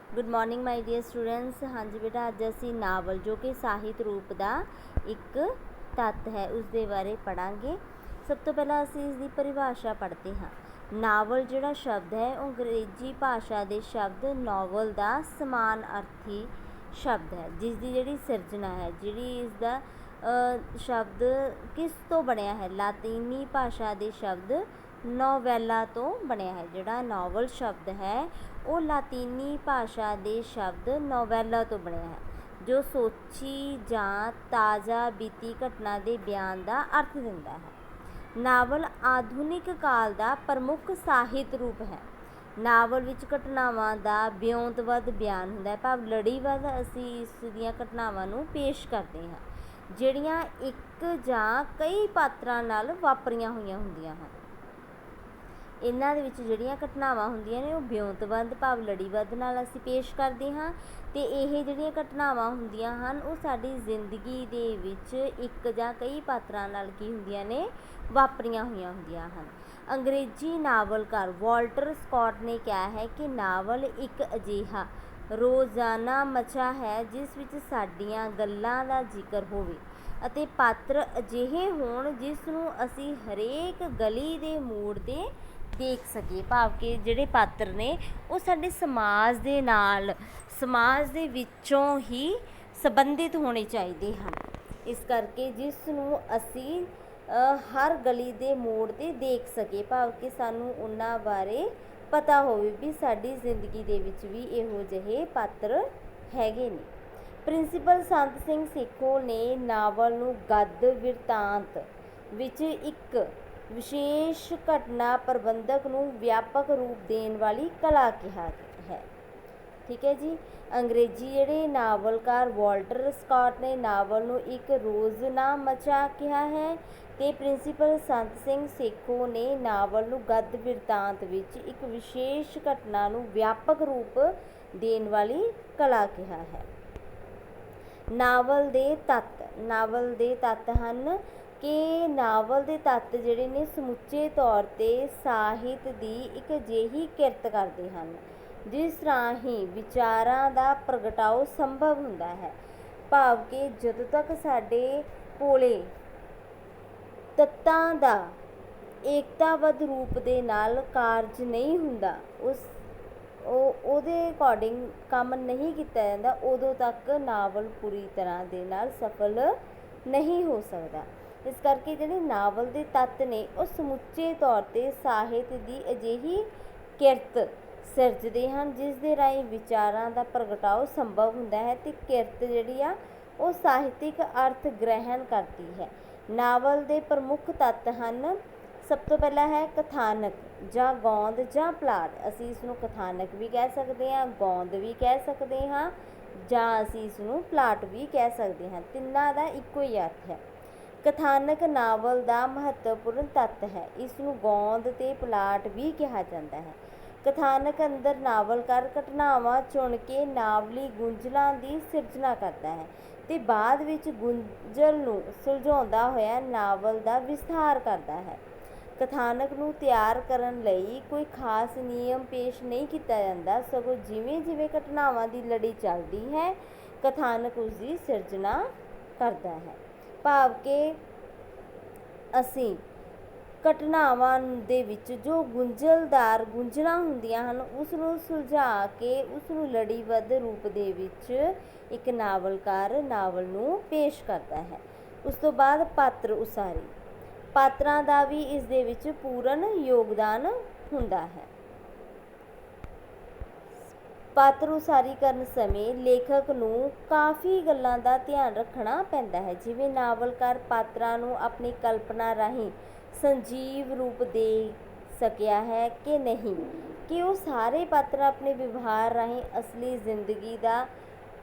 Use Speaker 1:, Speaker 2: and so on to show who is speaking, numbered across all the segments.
Speaker 1: Good morning my dear students. हाँ जी बेटा, अज असी नावल जो कि ਸਾਹਿਤ रूप का एक तत्त है उसके बारे पढ़ांगे। सब तो पहला असी इसकी परिभाषा पढ़ते हाँ। नावल जिहड़ा शब्द है वो अंग्रेजी भाषा के शब्द नॉवल का समान अर्थी शब्द है, जिसकी जिहड़ी सिरजना है, जिहड़ी इसका शब्द किस तो बनया है, लातीनी भाषा के शब्द नोवेला तो बनया है। जिहड़ा नावल शब्द है वो लातीनी भाषा के शब्द नोवेला तो बनया है, जो सोची जां ताज़ा बीती घटना के बयान का अर्थ दिंदा है। नावल आधुनिक काल का प्रमुख ਸਾਹਿਤ रूप है। नावल विच घटनावां का विਉਂਤਬੱਧ बयान हुंदा है, भाव लड़ीबद्ध असी इस दियां घटनावां नूं पेश करते हैं, ਜਿਹੜੀਆਂ एक जां कई पात्रां नाल वापरियां होईयां हुंदियां हन। इन्हां दे विच ਜਿਹੜੀਆਂ घटनावां ਹੁੰਦੀਆਂ ਨੇ ਉਹ ਵਿਉਂਤਬੱਧ ਭਾਵ ਲੜੀਬੱਧ ਨਾਲ ਅਸੀਂ ਪੇਸ਼ ਕਰਦੇ ਹਾਂ, ਤੇ ਇਹ ਜਿਹੜੀਆਂ ਘਟਨਾਵਾਂ ਹੁੰਦੀਆਂ ਹਨ ਉਹ ਸਾਡੀ ਜ਼ਿੰਦਗੀ ਦੇ ਵਿੱਚ ਇੱਕ ਜਾਂ ਕਈ ਪਾਤਰਾਂ ਨਾਲ ਕੀ ਹੁੰਦੀਆਂ ਨੇ, ਵਾਪਰੀਆਂ ਹੋਈਆਂ ਹੁੰਦੀਆਂ ਹਨ। ਅੰਗਰੇਜ਼ੀ ਨਾਵਲਕਾਰ ਵਾਲਟਰ ਸਕੌਟ ਨੇ ਕਿਹਾ ਹੈ ਕਿ ਨਾਵਲ ਇੱਕ ਅਜਿਹਾ ਰੋਜ਼ਾਨਾ ਮਚਾ ਹੈ ਜਿਸ ਵਿੱਚ ਸਾਡੀਆਂ ਗੱਲਾਂ ਦਾ ਜ਼ਿਕਰ ਹੋਵੇ ਅਤੇ ਪਾਤਰ ਅਜਿਹੇ ਹੋਣ ਜਿਸ ਨੂੰ ਅਸੀਂ ਹਰੇਕ ਗਲੀ ਦੇ ਮੋੜ 'ਤੇ देख सके, भाव के जिहड़े पात्र ने वो साडे समाज दे नाल समाज दे विचों ही संबंधित होने चाहिए हैं। इस करके जिस नूं असी हर गली दे मोड़ ते देख सके, भाव कि सानूं उन्हां बारे पता होवे भी साडी जिंदगी दे विच भी इहो जिहे पात्र हैगे ने। प्रिंसीपल संत सिंह सेखो ने नावल नूं गद्य बिरतांत विच एक विशेष घटना प्रबंधक नूं व्यापक रूप देण वाली कला कहा है। ठीक है जी। अंग्रेजी जिहड़े नावलकार वाल्टर स्कॉट ने नावल नूं एक रोज़नामचा कहा है, ते प्रिंसीपल संत सिंह सेखो ने नावल नूं गद्य बिरतांत विच एक विशेष घटना नूं व्यापक रूप देण वाली कला कहा है। नावल दे तत्त हन कि नावल के तत्त जिहड़े ने समुचे तौर ते ਸਾਹਿਤ की एक अजिही किरत करते हैं जिस राही विचारां का प्रगटाव संभव हुंदा है, भाव कि जदों तक साडे कोले तत्तां दा एकताबद्ध रूप दे नाल कारज नहीं हुंदा, ਉਹਦੇ अकॉर्डिंग काम नहीं किया जाता, उदों तक नावल पूरी तरह दे नाल सफल नहीं हो सकता। इस करके ਜਿਹੜੇ नावल के तत्त ने वो समुचे तौर पर ਸਾਹਿਤ की अजिही किरत सिरजते हैं जिस दे राही विचारां का प्रगटाव संभव हुंदा है, ते किरत जिहड़ी आ वो ਸਾਹਿਤਿਕ अर्थ ग्रहण करती है। नावल के प्रमुख तत्त हैं, सब तो पहला है कथानक जां गौंद जां प्लाट। असी इसनूं कथानक भी कह सकते हैं, गौंद भी कह सकते हैं, जां असी इसनूं प्लाट भी कह सकते हैं। तिन्नां दा इक्को ही अर्थ है। कथानक नावल का महत्वपूर्ण तत्त है, इसनूं गौंद ते प्लाट भी कहा जाता है। कथानक अंदर नावलकार घटनावां चुन के नावली गुंजलां की सिरजना करता है, ते बाद विच गुंजल नूं सुलझाउंदा होया नावल का विस्तार करता है। कथानक नूं तैयार करन लई कोई खास नियम पेश नहीं किया जाता, सगों जिवें जिवें घटनावां की लड़ी चलती है कथानक उसकी सिरजना करता है। भाव के असी घटनावां दे विच जो गुंजलदार गुंजलां हुंदियां हन उसनूं सुलझा के उसनूं लड़ीबद्ध रूप दे विच एक नावलकार नावल नूं पेश करता है। उस तो बाद पात्र उसारी, पात्रां दा भी इस दे विच पूर्ण योगदान हुंदा है। पात्र उसारी करन समय लेखक नूं काफ़ी गल्लां दा ध्यान रखना पैंदा है, जिवें नावलकार पात्रां नूं अपनी कल्पना राहीं संजीव रूप दे सकिया है कि नहीं, कि वो सारे पात्र अपने व्यवहार राहीं असली जिंदगी का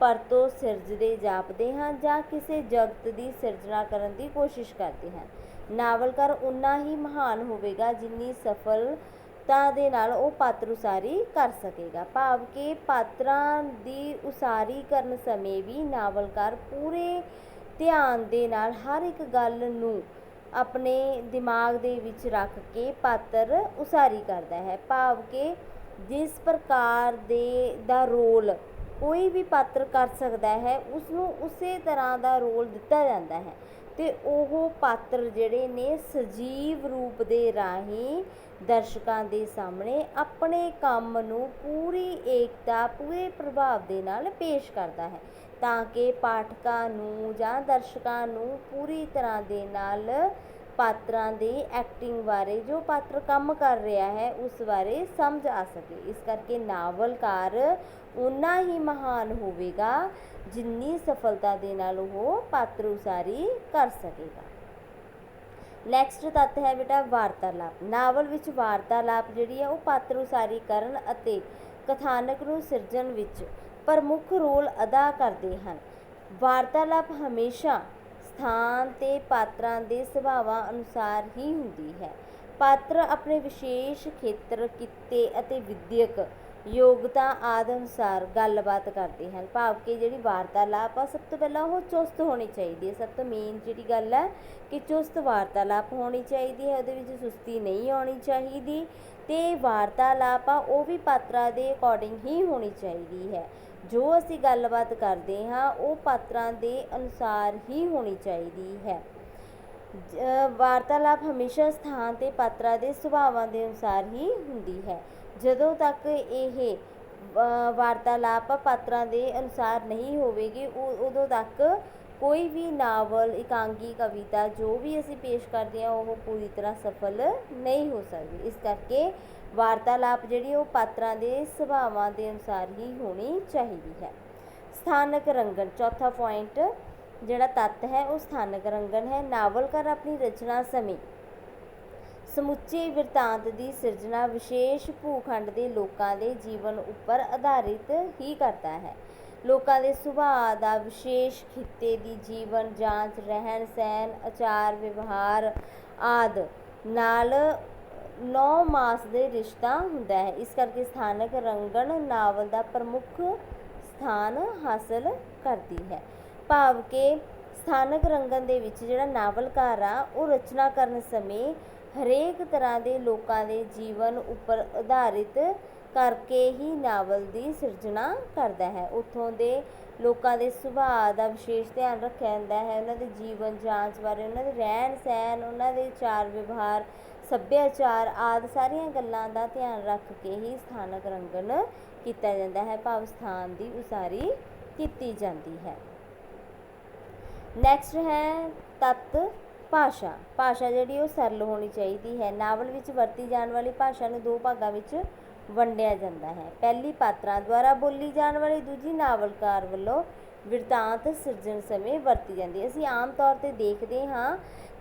Speaker 1: परतो सिरजदे जापदे हैं जां किसी जगत की सिरजना करन दी कोशिश करते हैं। नावलकार उन्ना ही महान होवेगा जिन्नी सफलता दे नाल वो पात्र उसारी कर सकेगा, भाव के पात्रां दी उसारी करन समय भी नावलकार पूरे ध्यान दे नाल हर एक गल नूं अपने दिमाग दे विच रख के पात्र उसारी करता है, भाव के जिस प्रकार दा रोल कोई भी पात्र कर सकता है उसनूं उसे तरह का रोल दिता जाता है ते ओह पात्र जिहड़े ने सजीव रूप दे राहीं दर्शकों के सामने अपने काम नूं पूरी एकता पूरे प्रभाव दे नाल पेश करता है ताकि पाठकों नूं जां दर्शकों नूं पूरी तरह दे नाल पात्रां दी एक्टिंग बारे जो पात्र काम कर रहा है उस बारे समझ आ सके। इस करके नावलकार उन्ना ही महान होवेगा जिन्नी सफलता दे नाल ओह पात्र उसारी कर सकेगा। नैक्सट तत्त है बेटा वार्तालाप। नावल विच वार्तालाप जिहड़ी है वो पात्र उसारी करन अते कथानक नूं सिरजण विच प्रमुख रोल अदा करते हैं। वार्तालाप हमेशा स्थान ते पात्रां दे सुभावां अनुसार ही हुंदी है। पात्र अपने विशेष खेत्र किते अते विद्यक योग्यता आदि अनुसार गलबात करते हैं। भाव कि जिहड़ी वार्तालाप आ सब तो पहला वो चुस्त होनी चाहिए। सब तो मेन जिहड़ी गल है कि चुस्त वार्तालाप होनी चाहिए है, उहदे विच सुस्ती नहीं आनी चाहिए ते वार्तालाप आ वो भी पात्रां दे अकॉर्डिंग ही होनी चाहिए है। जो असी गलबात करते हाँ वो पात्रां दे अनुसार ही होनी चाहिए है। वार्तालाप हमेशा स्थान ते पात्रां दे सुभावां दे अनुसार ही हुंदी है। ਜਦੋਂ तक ਇਹ वार्तालाप पात्रां दे अनुसार नहीं होवेगी उदों तक कोई भी नावल एकांगी कविता जो भी असी पेश करते हैं वो पूरी तरह सफल नहीं हो सकती। इस करके वार्तालाप जिहड़ी वो पात्रां दे सुभावां दे अनुसार ही होनी चाहिए है। स्थानक रंगन चौथा पॉइंट जिहड़ा तत्त है वो स्थानक रंगन है। नावलकार अपनी रचना समय समुचे बिरतांत की सिरजना विशेष भूखंड के लोगों के जीवन उपर आधारित ही करता है। लोगों के सुभाव का विशेष खिते की जीवन जांच रहन सहन आचार व्यवहार आदि नाल 9 मास के रिश्ता हुंदा है। इस करके स्थानक रंगन नावल का प्रमुख स्थान हासिल करती है। भाव के स्थानक रंगन दे विच जिहड़ा नावलकार आ वो रचना करन समय हरेक तरह के लोगों के जीवन उपर आधारित करके ही नावल की सिरजना करता है। उत्थों के लोगों के सुभाव का विशेष ध्यान रखा जाता है, उन्होंने जीवन जांच बारे उन्होंने रहन सहन उन्होंने चार व्यवहार सभ्याचार आदि सारिया गल्लां दा ध्यान रख के ही स्थानक रंगन किया जाता है। भाव स्थान की उसारी की जाती है। नैक्सट है तत्त भाषा। भाषा जिहड़ी वो सरल होनी चाहिए है। नावल विच वरती जाने वाली भाषा नूं 2 भागां विच वंडिया जाता है। पहली पात्रां द्वारा बोली जाने वाली, दूजी नावलकार वालों बिरतांत सिरजण समय वरती जाती है। असीं आम तौर पर देखते हाँ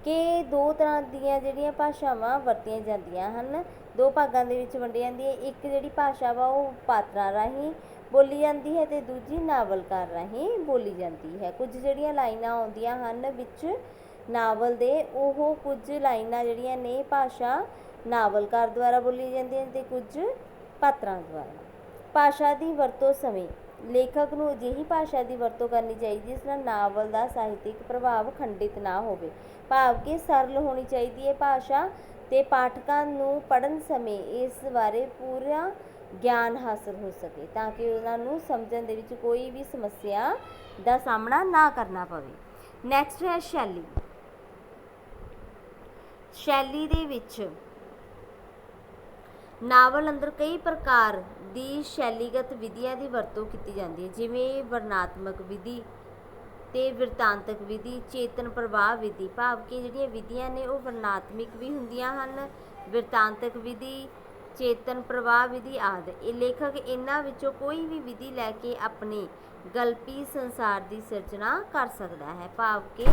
Speaker 1: कि 2 तरह दीयां जिहड़ियां भाषावां वरतियां जांदियां हन, 2 भागां दे विच वंडी जांदी है। एक जिहड़ी भाषा वा वो पात्रां राहीं बोली जाती है तो दूजी नावलकार राहीं बोली जाती है। कुछ जिहड़ियां लाइनां आउंदियां हन विच नावल दे ओह कुछ लाइनां जिहड़ियां ने भाषा नावलकार द्वारा बोली जांदियां ते कुछ पात्रां द्वारा। भाषा की वरतों समय लेखक नूं अजिही भाषा की वरतों करनी चाहिए जिस नाल नावल का ਸਾਹਿਤਿਕ प्रभाव खंडित ना होवे। भाव कि सरल होनी चाहिए है भाषा ते पाठकों नूं पढ़न समय इस बारे पूरा ज्ञान हासिल हो सके ताकि उन्होंने समझण दे विच कोई भी समस्या का सामना ना करना पवे। नैक्सट है शैली। शैली दे विच नावल अंदर कई प्रकार की शैलीगत विधियां की वरतों की जाती है, जिमें वर्णात्मक विधि ते वृत्तांतक विधि चेतन प्रवाह विधि। भाव कि जिहड़ियां विधियां ने वो वर्णात्मक भी हुंदियां हन, वृत्तांतक विधि चेतन प्रवाह विधि आदि। ये लेखक इन्हां विचों कोई भी विधि लैके अपने गल्पी संसार की सिरजना कर सकता है। भाव कि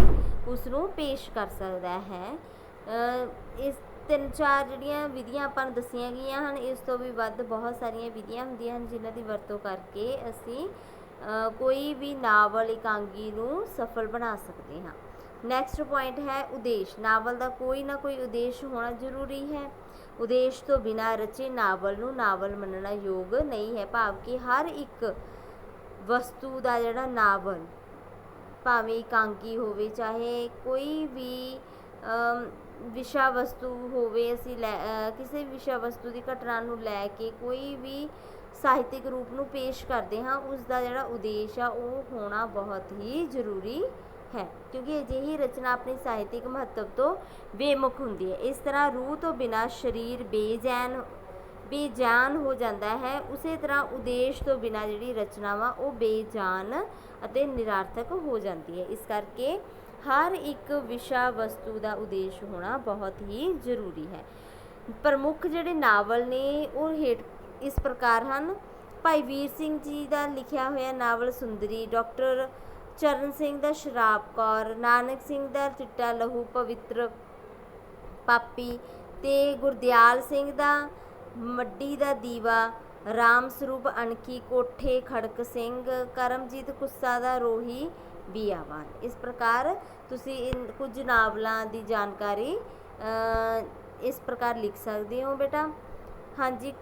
Speaker 1: उसनूं पेश कर सकता है। इस 3-4 जिहड़ियां विधियां आपां नूं दस्सियां गईयां हन, इस तो भी वध बहुत सारियां विधियां हुंदियां हन जिन्हां दी वरतों करके असीं कोई भी नावल एकांगी नूं सफल बना सकते हाँ। नैक्सट पॉइंट है उद्देश। नावल का कोई ना कोई उद्देश होना जरूरी है। उद्देश तो बिना रचे नावल नूं नावल मनना योग नहीं है। भाव कि हर एक वस्तु का जिहड़ा नावल भावें एकांगी होवे चाहे कोई भी ਵਿਸ਼ਾ ਵਸਤੂ ਹੋਵੇ, ਅਸੀਂ ਕਿਸੇ ਵਿਸ਼ਾ ਵਸਤੂ ਦੀ ਘਟਨਾ ਨੂੰ ਲੈ ਕੇ ਕੋਈ ਵੀ ਸਾਹਿਤਿਕ ਰੂਪ ਨੂੰ ਪੇਸ਼ ਕਰਦੇ ਹਾਂ, ਉਸ ਦਾ ਜਿਹੜਾ ਉਦੇਸ਼ ਆ ਉਹ ਹੋਣਾ ਬਹੁਤ ਹੀ ਜ਼ਰੂਰੀ ਹੈ, ਕਿਉਂਕਿ ਅਜਿਹੀ ਰਚਨਾ ਆਪਣੀ ਸਾਹਿਤਿਕ ਮਹੱਤਵ ਤੋਂ ਬੇਮੁਖ ਹੁੰਦੀ ਹੈ। ਇਸ ਤਰ੍ਹਾਂ ਰੂਹ ਤੋਂ ਬਿਨਾਂ ਸਰੀਰ ਬੇਜਾਨ ਹੋ ਜਾਂਦਾ ਹੈ, ਉਸੇ ਤਰ੍ਹਾਂ ਉਦੇਸ਼ ਤੋਂ ਬਿਨਾਂ ਜਿਹੜੀ ਰਚਨਾ ਵਾ ਉਹ ਬੇਜਾਨ ਅਤੇ ਨਿਰਾਰਥਕ ਹੋ ਜਾਂਦੀ ਹੈ। ਇਸ ਕਰਕੇ ਹਰ ਇੱਕ ਵਿਸ਼ਾ ਵਸਤੂ ਦਾ ਉਦੇਸ਼ ਹੋਣਾ ਬਹੁਤ ਹੀ ਜ਼ਰੂਰੀ ਹੈ। ਪ੍ਰਮੁੱਖ ਜਿਹੜੇ ਨਾਵਲ ਨੇ ਉਹ ਹੇਠ ਇਸ ਪ੍ਰਕਾਰ ਹਨ। ਭਾਈ ਵੀਰ ਸਿੰਘ ਜੀ ਦਾ ਲਿਖਿਆ ਹੋਇਆ ਨਾਵਲ ਸੁੰਦਰੀ, ਡਾਕਟਰ ਚਰਨ ਸਿੰਘ ਦਾ ਸ਼ਰਾਬ ਕੌਰ, ਨਾਨਕ ਸਿੰਘ ਦਾ ਚਿੱਟਾ ਲਹੂ ਪਵਿੱਤਰ ਪਾਪੀ ਅਤੇ ਗੁਰਦਿਆਲ ਸਿੰਘ ਦਾ ਮੱਡੀ ਦਾ ਦੀਵਾ, ਰਾਮ ਸਰੂਪ ਅਣਖੀ, ਕੋਠੇ ਖੜਕ ਸਿੰਘ, ਕਰਮਜੀਤ ਕੁੱਸਾ ਦਾ ਰੋਹੀ ਬੀਆਵਾਨ। ਇਸ ਪ੍ਰਕਾਰ ਤੁਸੀਂ ਕੁਝ ਨਾਵਲਾਂ ਦੀ ਜਾਣਕਾਰੀ ਇਸ ਪ੍ਰਕਾਰ ਲਿਖ ਸਕਦੇ ਹੋ ਬੇਟਾ। ਹਾਂਜੀ,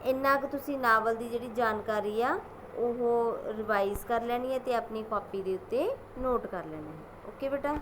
Speaker 1: ਇੰਨਾ ਕੁ ਤੁਸੀਂ ਨਾਵਲ ਦੀ ਜਿਹੜੀ ਜਾਣਕਾਰੀ ਆ ਉਹ ਰਿਵਾਈਜ਼ ਕਰ ਲੈਣੀ ਹੈ ਅਤੇ ਆਪਣੀ ਕਾਪੀ ਦੇ ਉੱਤੇ ਨੋਟ ਕਰ ਲੈਣਾ ਹੈ। ਓਕੇ ਬੇਟਾ।